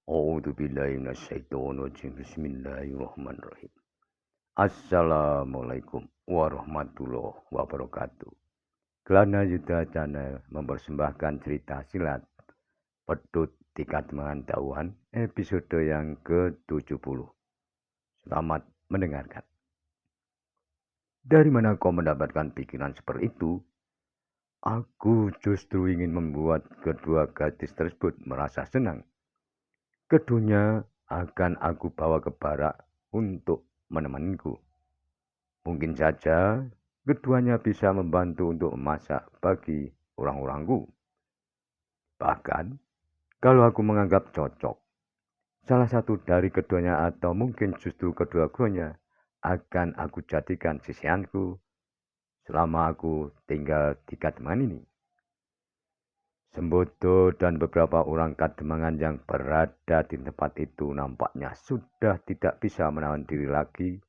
A'udzubillahi minasyaitonirrajim. Bismillahirrahmanirrahim. Assalamualaikum warahmatullahi wabarakatuh. Kelana Yuda Channel mempersembahkan cerita silat Pedut Tingkat Mengandauan episode yang ke-70. Selamat mendengarkan. Dari mana kau mendapatkan pikiran seperti itu? Aku justru ingin membuat kedua gadis tersebut merasa senang. Keduanya akan aku bawa ke barak untuk menemaniku. Mungkin saja keduanya bisa membantu untuk memasak bagi orang-orangku. Bahkan, kalau aku menganggap cocok, salah satu dari keduanya atau mungkin justru kedua-duanya akan aku jadikan sisihanku selama aku tinggal di Kademangan ini. Sembodo dan beberapa orang Kademangan yang berada di tempat itu nampaknya sudah tidak bisa menahan diri lagi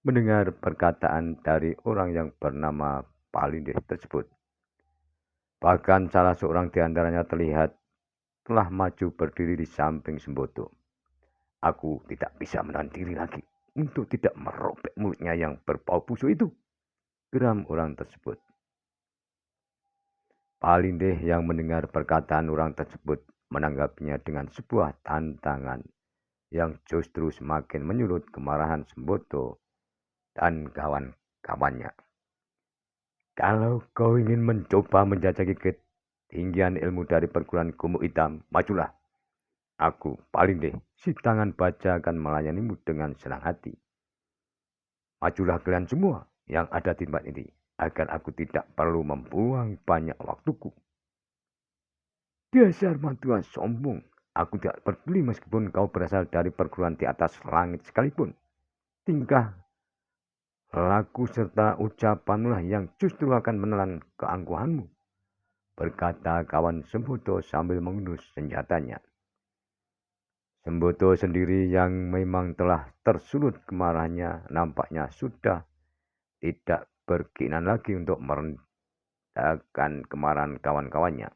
mendengar perkataan dari orang yang bernama Palindih tersebut. Bahkan salah seorang di antaranya terlihat telah maju berdiri di samping Sembodo. Aku tidak bisa menahan diri lagi untuk tidak merobek mulutnya yang berbau busuk itu, geram orang tersebut. Palindih yang mendengar perkataan orang tersebut menanggapinya dengan sebuah tantangan yang justru semakin menyulut kemarahan Sembodo dan kawan-kawannya. Kalau kau ingin mencoba menjajaki ketinggian ilmu dari perguruan Gumuk Hitam, majulah. Aku, Palindih, si tangan baja akan melayanimu dengan senang hati. Majulah kalian semua yang ada di tempat ini, agar aku tidak perlu membuang banyak waktuku. Dasar mantuan sombong. Aku tidak peduli meskipun kau berasal dari perguruan di atas langit sekalipun. Tingkah laku serta ucapanlah yang justru akan menelan keangkuhanmu, berkata kawan Sembodo sambil mengendus senjatanya. Sembodo sendiri yang memang telah tersulut kemarahannya nampaknya sudah tidak berkeinginan lagi untuk merendahkan kemarahan kawan-kawannya.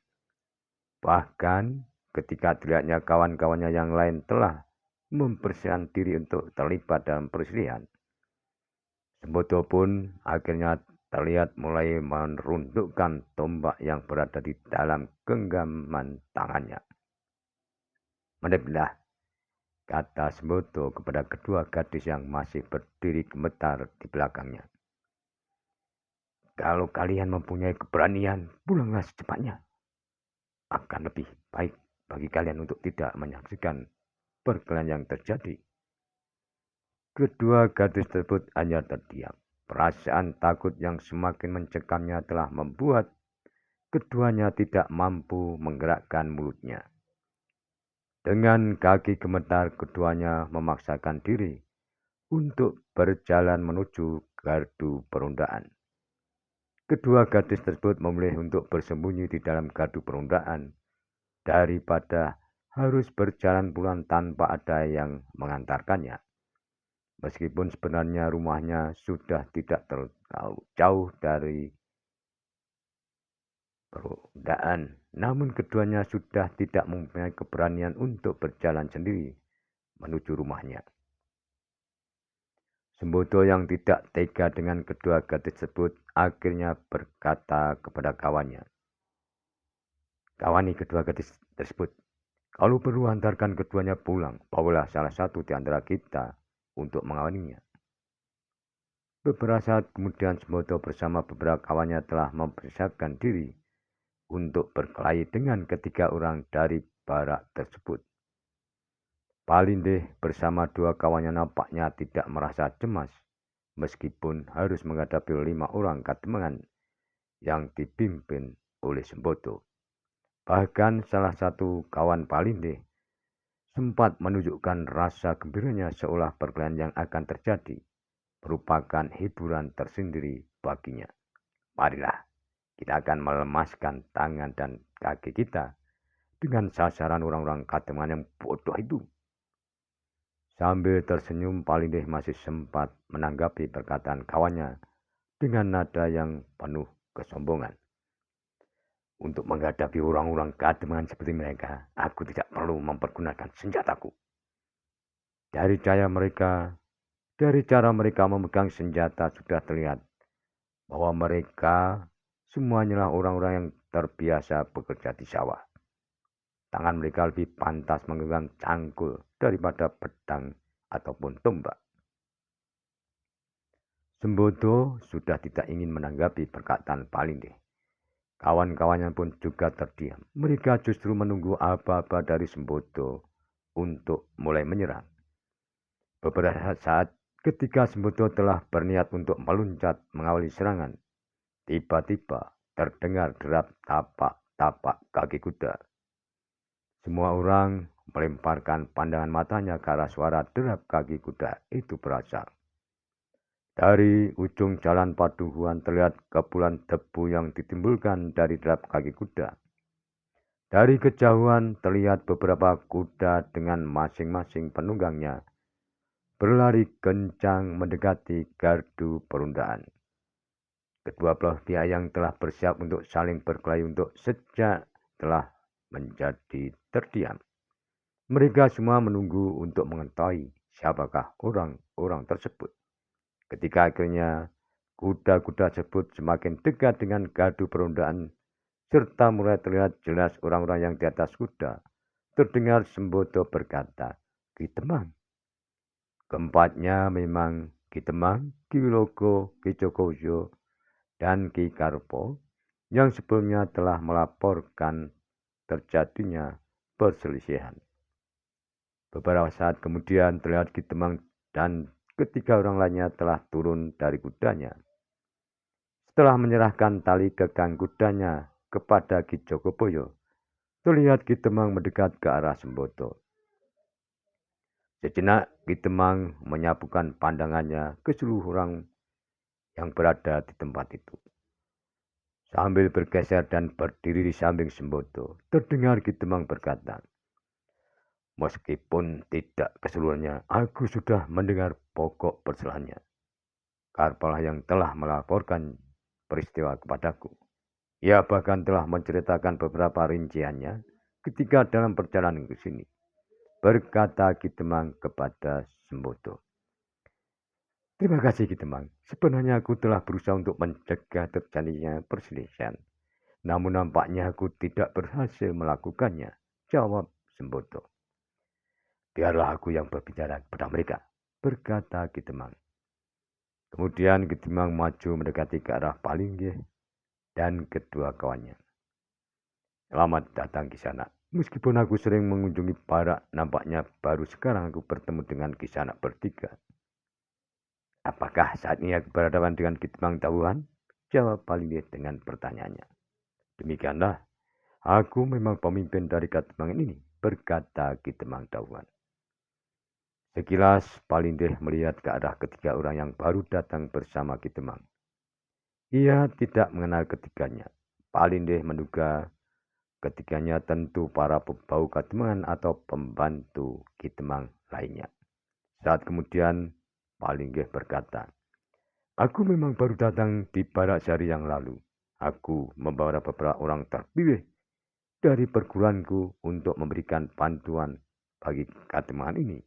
Bahkan ketika dilihatnya kawan-kawannya yang lain telah mempersiapkan diri untuk terlibat dalam perselisihan, Sembodo pun akhirnya terlihat mulai merundukkan tombak yang berada di dalam genggaman tangannya. Meneplah, kata Sembodo kepada kedua gadis yang masih berdiri gemetar di belakangnya. Kalau kalian mempunyai keberanian, pulanglah secepatnya. Akan lebih baik bagi kalian untuk tidak menyaksikan perkelahian yang terjadi. Kedua gadis tersebut hanya terdiam. Perasaan takut yang semakin mencekamnya telah membuat keduanya tidak mampu menggerakkan mulutnya. Dengan kaki gemetar, keduanya memaksakan diri untuk berjalan menuju gardu perundaan. Kedua gadis tersebut memilih untuk bersembunyi di dalam gardu perundaan daripada harus berjalan pulang tanpa ada yang mengantarkannya. Meskipun sebenarnya rumahnya sudah tidak terlalu jauh dari perundaan, namun keduanya sudah tidak mempunyai keberanian untuk berjalan sendiri menuju rumahnya. Sembodo yang tidak tega dengan kedua gadis tersebut akhirnya berkata kepada kawannya, "Kawani kedua gadis tersebut, kalau perlu antarkan keduanya pulang, bawalah salah satu di antara kita untuk mengawaninya." Beberapa saat kemudian Sembodo bersama beberapa kawannya telah mempersiapkan diri untuk berkelahi dengan ketiga orang dari barak tersebut. Palindih bersama dua kawannya nampaknya tidak merasa cemas meskipun harus menghadapi 5 orang Kademangan yang dipimpin oleh Sembodo. Bahkan salah satu kawan Palindih sempat menunjukkan rasa gembiranya seolah perkelahian yang akan terjadi merupakan hiburan tersendiri baginya. Marilah, kita akan melemaskan tangan dan kaki kita dengan sasaran orang-orang Kademangan yang bodoh itu. Sambil tersenyum, Palindih masih sempat menanggapi perkataan kawannya dengan nada yang penuh kesombongan. Untuk menghadapi orang-orang kademangan seperti mereka, aku tidak perlu mempergunakan senjataku. Dari cara mereka memegang senjata sudah terlihat bahwa mereka semuanya adalah orang-orang yang terbiasa bekerja di sawah. Tangan mereka lebih pantas menggenggam cangkul daripada pedang ataupun tombak. Sembodo sudah tidak ingin menanggapi perkataan Palindih. Kawan-kawannya pun juga terdiam. Mereka justru menunggu apa-apa dari Sembodo untuk mulai menyerang. Beberapa saat ketika Sembodo telah berniat untuk meluncat mengawali serangan, tiba-tiba terdengar derap tapak-tapak kaki kuda. Semua orang melemparkan pandangan matanya ke arah suara derap kaki kuda itu berasal. Dari ujung jalan Paduhuan terlihat kepulan debu yang ditimbulkan dari derap kaki kuda. Dari kejauhan terlihat beberapa kuda dengan masing-masing penunggangnya berlari kencang mendekati gardu perundaan. Kedua belah pihak yang telah bersiap untuk saling berkelahi untuk sejak telah menjadi terdiam. Mereka semua menunggu untuk mengetahui siapakah orang-orang tersebut. Ketika akhirnya kuda-kuda tersebut semakin dekat dengan gardu perundaan, serta mulai terlihat jelas orang-orang yang di atas kuda, terdengar Sembodo berkata, "Ki Temang." Keempatnya memang Ki Temang, Ki Wilogo, Ki Jogojo, dan Ki Karpo yang sebelumnya telah melaporkan terjadinya perselisihan. Beberapa saat kemudian terlihat Ki Temang dan ketiga orang lainnya telah turun dari kudanya. Setelah menyerahkan tali kekang kudanya kepada Ki Jogoboyo, terlihat Ki Temang mendekat ke arah Sembodo. Sejenak Ki Temang menyapukan pandangannya ke seluruh orang yang berada di tempat itu. Sambil bergeser dan berdiri di samping Sembodo, terdengar Ki Temang berkata, "Meskipun tidak keseluruhannya, aku sudah mendengar pokok persoalannya. Karpalah yang telah melaporkan peristiwa kepadaku. Ia bahkan telah menceritakan beberapa rinciannya ketika dalam perjalanan ke sini," berkata Ki Temang kepada Sembodo. "Terima kasih Ki Temang. Sebenarnya aku telah berusaha untuk mencegah terjadinya perselisihan. Namun nampaknya aku tidak berhasil melakukannya," jawab Sembodo. "Biarlah aku yang berbicara kepada mereka," berkata Ki Temang. Kemudian Ki Temang maju mendekati ke arah Palinggih dan kedua kawannya. "Selamat datang Ki Sanak. Meskipun aku sering mengunjungi Barak, nampaknya baru sekarang aku bertemu dengan Ki Sanak bertiga. Apakah saat ini aku berhadapan dengan Ki Temang Tawuhan?" jawab Palinggih dengan pertanyaannya. "Demikianlah, aku memang pemimpin dari Kademangan ini," berkata Ki Temang Tawuhan. Sekilas Palindih melihat ke arah ketiga orang yang baru datang bersama Ki Temang. Ia tidak mengenal ketiganya. Palindih menduga ketiganya tentu para pebau Kademangan atau pembantu Ki Temang lainnya. Saat kemudian Palindih berkata, "Aku memang baru datang di Barak sehari yang lalu. Aku membawa beberapa orang terpilih dari perguruanku untuk memberikan bantuan bagi Kademangan ini."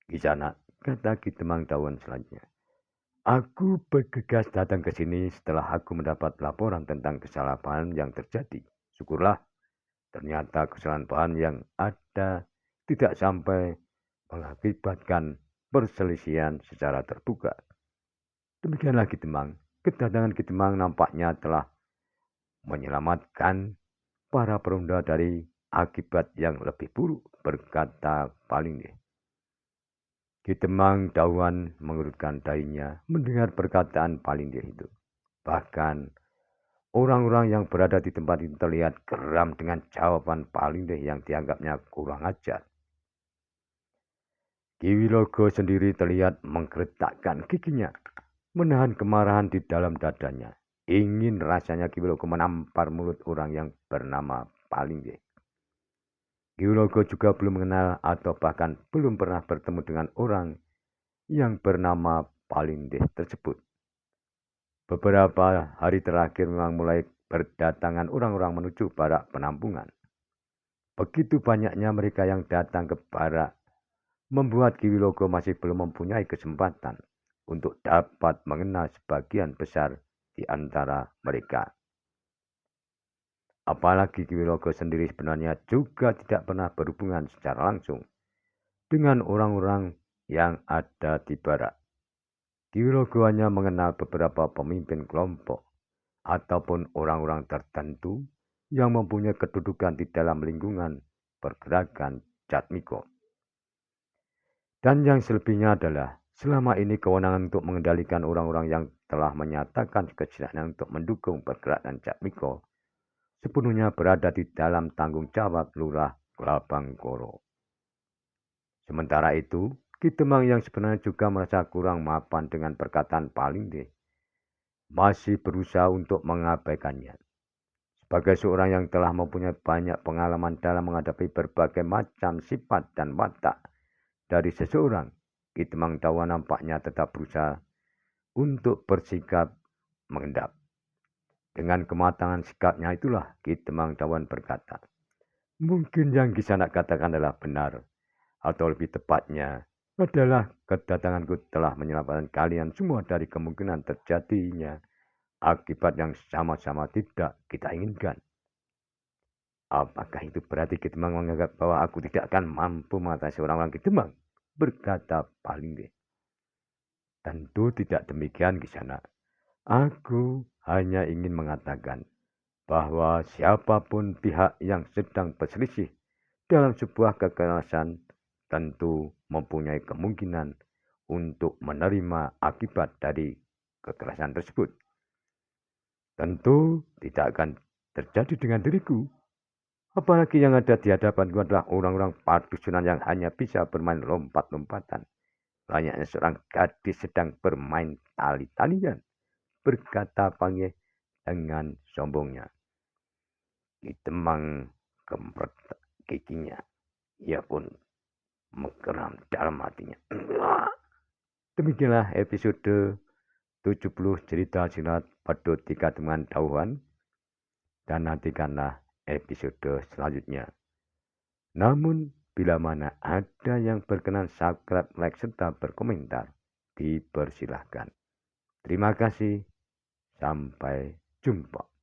"Ki Sanak," kata Ki Temang Tawuhan selanjutnya, "aku bergegas datang ke sini setelah aku mendapat laporan tentang kesalahan yang terjadi. Syukurlah, ternyata kesalahan bahan yang ada tidak sampai mengakibatkan perselisihan secara terbuka." Demikianlah Ki Temang. Kedatangan Ki Temang nampaknya telah menyelamatkan para perunda dari akibat yang lebih buruk, berkata Palindih. Ki Temang Tawuhan mengerutkan dahinya mendengar perkataan Palindih itu. Bahkan orang-orang yang berada di tempat itu terlihat geram dengan jawaban Palindih yang dianggapnya kurang ajar. Ki Wilogo sendiri terlihat menggeretakkan giginya, menahan kemarahan di dalam dadanya. Ingin rasanya Ki Wilogo menampar mulut orang yang bernama Palindih. Ki Wilogo juga belum mengenal atau bahkan belum pernah bertemu dengan orang yang bernama Palindih tersebut. Beberapa hari terakhir memang mulai berdatangan orang-orang menuju barak penampungan. Begitu banyaknya mereka yang datang ke barak, membuat Ki Wilogo masih belum mempunyai kesempatan untuk dapat mengenal sebagian besar di antara mereka. Apalagi Ki Wilogo sendiri sebenarnya juga tidak pernah berhubungan secara langsung dengan orang-orang yang ada di barak. Ki Wilogo hanya mengenal beberapa pemimpin kelompok ataupun orang-orang tertentu yang mempunyai kedudukan di dalam lingkungan pergerakan Jatmiko. Dan yang selebihnya adalah selama ini kewenangan untuk mengendalikan orang-orang yang telah menyatakan kesediaan untuk mendukung pergerakan Jatmiko sepenuhnya berada di dalam tanggung jawab Lurah Kelabangkoro. Sementara itu, Ki Temang yang sebenarnya juga merasa kurang mapan dengan perkataan Palinde masih berusaha untuk mengabaikannya. Sebagai seorang yang telah mempunyai banyak pengalaman dalam menghadapi berbagai macam sifat dan watak dari seseorang, Ki Temang Dawa nampaknya tetap berusaha untuk bersikap mengendap. Dengan kematangan sikapnya itulah Ki Temang Dawan berkata, mungkin yang Kisanak katakan adalah benar, atau lebih tepatnya adalah kedatanganku telah menyelamatkan kalian semua dari kemungkinan terjadinya akibat yang sama-sama tidak kita inginkan. Apakah itu berarti Ki Temang menganggap bahwa aku tidak akan mampu mengatasi orang-orang Ki Temang? Berkata Palinde. Tentu tidak demikian Kisanak. Aku hanya ingin mengatakan bahwa siapapun pihak yang sedang berselisih dalam sebuah kekerasan tentu mempunyai kemungkinan untuk menerima akibat dari kekerasan tersebut. Tentu tidak akan terjadi dengan diriku. Apalagi yang ada di hadapanku adalah orang-orang padusunan yang hanya bisa bermain lompat-lompatan. Layaknya seorang gadis sedang bermain tali-talian, berkata Pange dengan sombongnya. Ki Temang kempret giginya. Ia pun menggeram dalam hatinya. Demikianlah episode 70 cerita silat Pedut Tiga Teman Dauhan. Dan nantikanlah episode selanjutnya. Namun, bila mana ada yang berkenan subscribe, like, serta berkomentar, dipersilahkan. Terima kasih. Sampai jumpa.